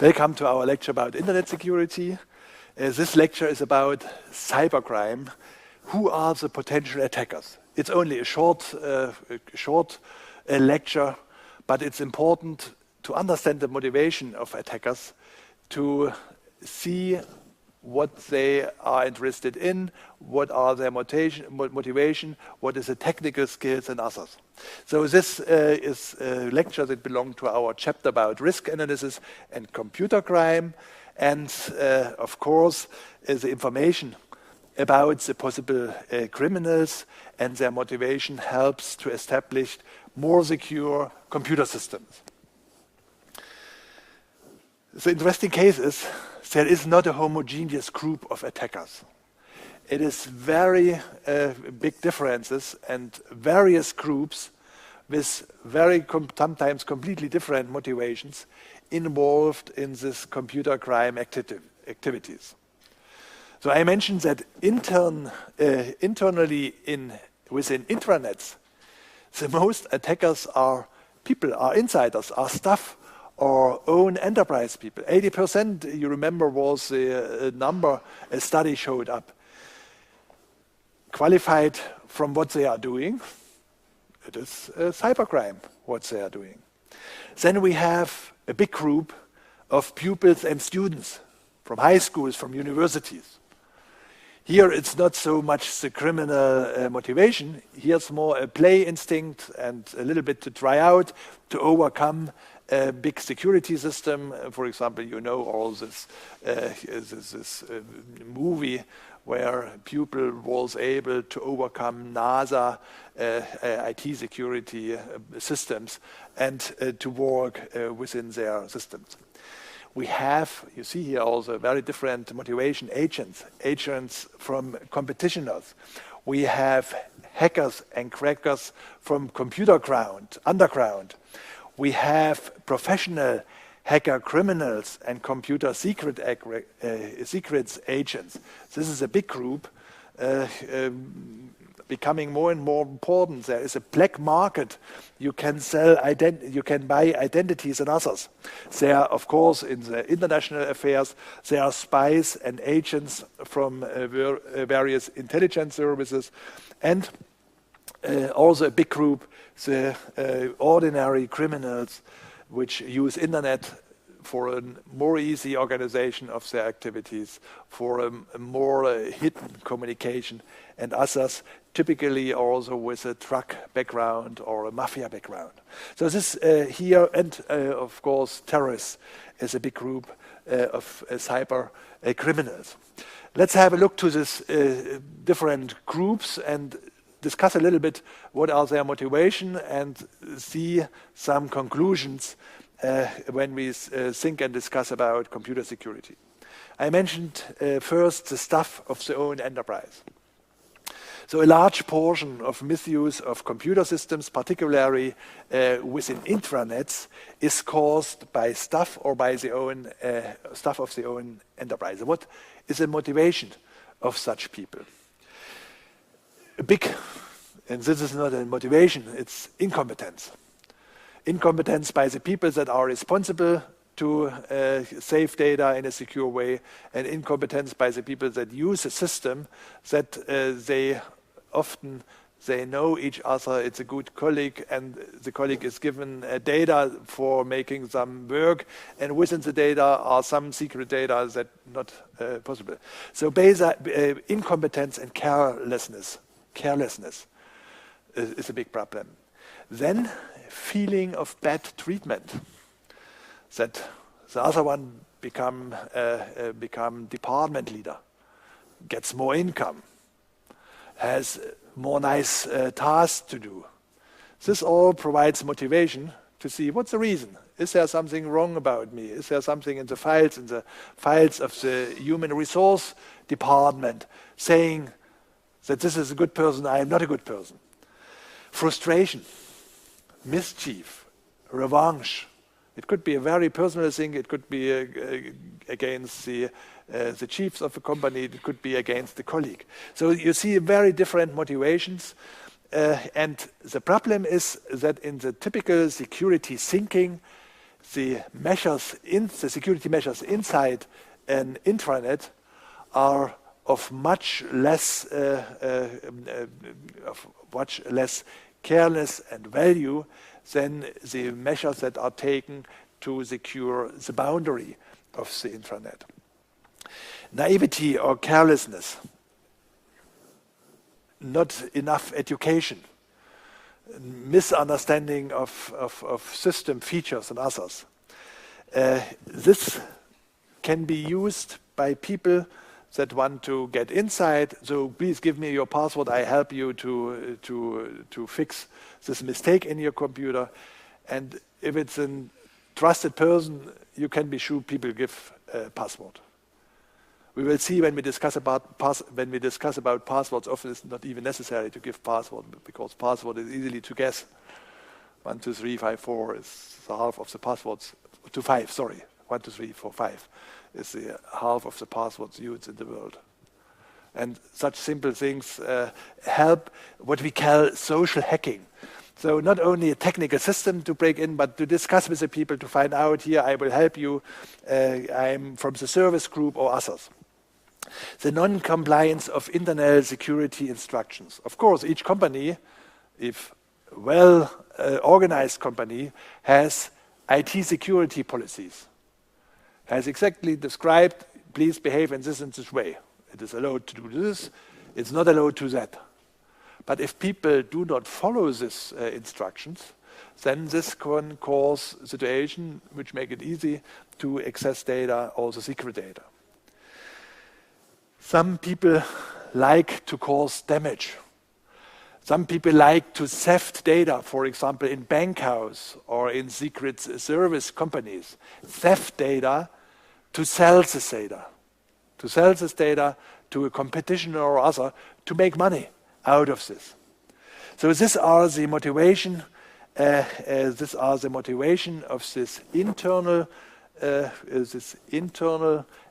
Welcome to our lecture about internet security. This lecture is about cybercrime. Who are the potential attackers? It's only a short lecture, but it's important to understand the motivation of attackers, to see what they are interested in, what are their motivation, what is the technical skills and others. So this is a lecture that belongs to our chapter about risk analysis and computer crime, and of course the information about the possible criminals and their motivation helps to establish more secure computer systems. The interesting case is there is not a homogeneous group of attackers. It is very big differences and various groups with sometimes completely different motivations involved in this computer crime activities. So I mentioned that internally within intranets, the most attackers are people, are insiders, are staff, or own enterprise people. 80%, you remember, was a number a study showed up. Qualified from what they are doing, it is cybercrime, what they are doing. Then we have a big group of pupils and students from high schools, from universities. Here it's not so much the criminal motivation. Here's more a play instinct and a little bit to try out, to overcome a big security system. For example, you know all this movie where pupil was able to overcome NASA IT security systems and to work within their systems. We have, you see here also, very different motivation agents from competitioners. We have hackers and crackers from computer underground. We have professional hacker criminals and computer secrets agents. This is a big group becoming more and more important. There is a black market. You can you can buy identities and others. There are, of course, in the international affairs, there are spies and agents from various intelligence services, and also a big group, the ordinary criminals, which use internet for a more easy organization of their activities, for a more hidden communication, and others typically also with a drug background or a mafia background. So this here, and of course terrorists is a big group of cyber criminals. Let's have a look to this different groups and discuss a little bit what are their motivation and see some conclusions when we think and discuss about computer security. I mentioned first the staff of the own enterprise. So a large portion of misuse of computer systems, particularly within intranets, is caused by staff or by the own staff of the own enterprise. What is the motivation of such people? And this is not a motivation, it's incompetence. Incompetence by the people that are responsible to save data in a secure way, and incompetence by the people that use a system that they know each other, it's a good colleague, and the colleague is given data for making some work, and within the data are some secret data that not possible. So incompetence and carelessness is a big problem. Then feeling of bad treatment, that the other one become department leader, gets more income, has more nice tasks to do. This all provides motivation to see what's the reason. Is there something wrong about me? Is there something in the files of the human resource department saying that this is a good person, I am not a good person? Frustration, mischief, revenge. It could be a very personal thing. It could be against the chiefs of a company. It could be against the colleague. So you see very different motivations. And the problem is that in the typical security thinking, the security measures inside an intranet are of much less careless and value than the measures that are taken to secure the boundary of the intranet. Naivety or carelessness, not enough education, misunderstanding of system features and others. This can be used by people that want to get inside. So please give me your password. I help you to fix this mistake in your computer. And if it's a trusted person, you can be sure people give a password. We will see when we discuss about passwords. Often it's not even necessary to give password because password is easily to guess. 1, 2, 3, 5, 4 is the half of the passwords. 2, 5. Sorry, 1, 2, 3, 4, 5 is the half of the passwords used in the world. And such simple things help what we call social hacking. So not only a technical system to break in, but to discuss with the people to find out, here I will help you, I'm from the service group or others. The non-compliance of internal security instructions. Of course, each company, if well-organized company, has IT security policies. Has exactly described, please behave in this way. It is allowed to do this, it's not allowed to that. But if people do not follow these instructions, then this can cause a situation which make it easy to access data, also secret data. Some people like to cause damage. Some people like to theft data, for example, in bank house or in secret service companies. Theft data to sell this data. To sell this data to a competition or other to make money out of this. So these are the motivation. These are the motivation of this internal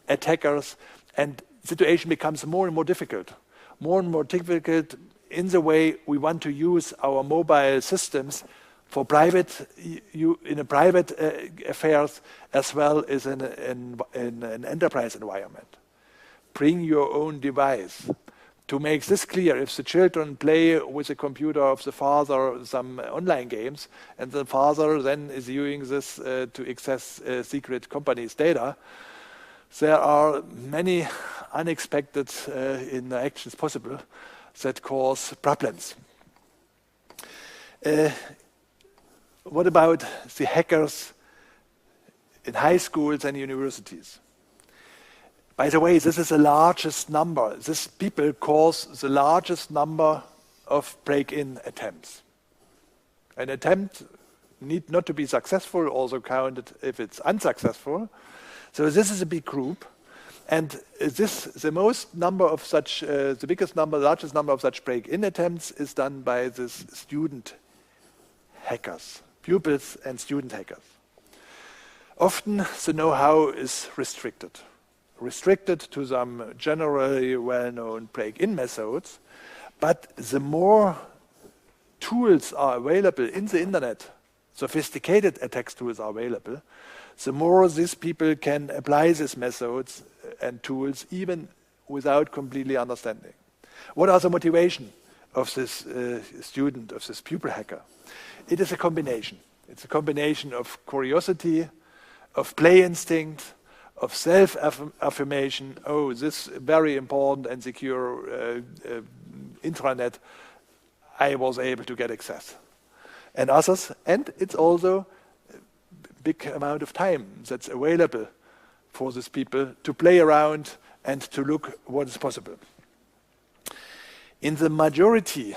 attackers, and situation becomes more and more difficult. More and more difficult in the way we want to use our mobile systems for private affairs as well as in an enterprise environment. Bring your own device. To make this clear, if the children play with the computer of the father some online games, and the father then is using this to access secret companies' data, there are many unexpected interactions possible that cause problems. What about the hackers in high schools and universities? By the way, this is the largest number. These people cause the largest number of break-in attempts. An attempt need not to be successful, also counted if it's unsuccessful. So this is a big group. And the largest number of such break-in attempts is done by these student hackers, pupils and student hackers. Often the know-how is restricted to some generally well-known break-in methods, but the more tools are available in the internet, sophisticated attack tools are available, the more these people can apply these methods and tools even without completely understanding. What are the motivation of this student, of this pupil hacker? It is a combination. It's a combination of curiosity, of play instinct, of self-affirmation. Oh, this very important and secure intranet, I was able to get access. And others, and it's also a big amount of time that's available for these people to play around and to look what is possible. In the majority,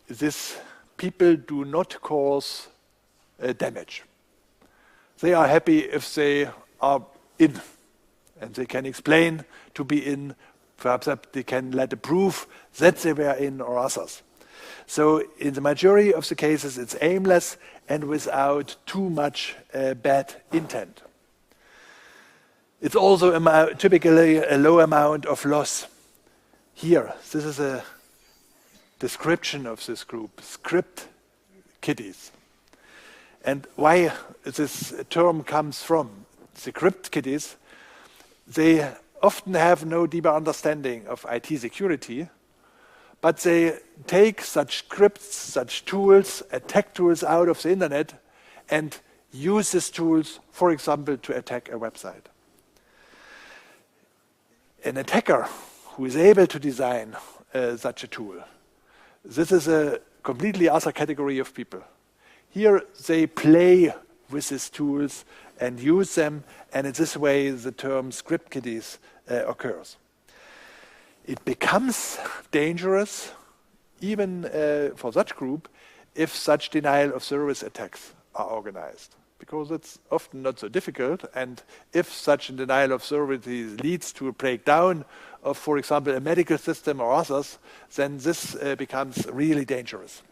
these people do not cause damage. They are happy if they are in, and they can explain to be in. Perhaps they can let a proof that they were in or others. So in the majority of the cases, it's aimless and without too much bad intent. It's also typically a low amount of loss. Here, this is a description of this group, script kiddies. And why this term comes from. The crypt kiddies, they often have no deeper understanding of IT security, but they take such scripts, such tools, attack tools out of the internet and use these tools, for example, to attack a website. An attacker who is able to design such a tool, this is a completely other category of people. Here they play with these tools and use them, and in this way the term script kiddies occurs. It becomes dangerous even for such group if such denial of service attacks are organized, because it's often not so difficult, and if such a denial of service leads to a breakdown of, for example, a medical system or others, then this becomes really dangerous.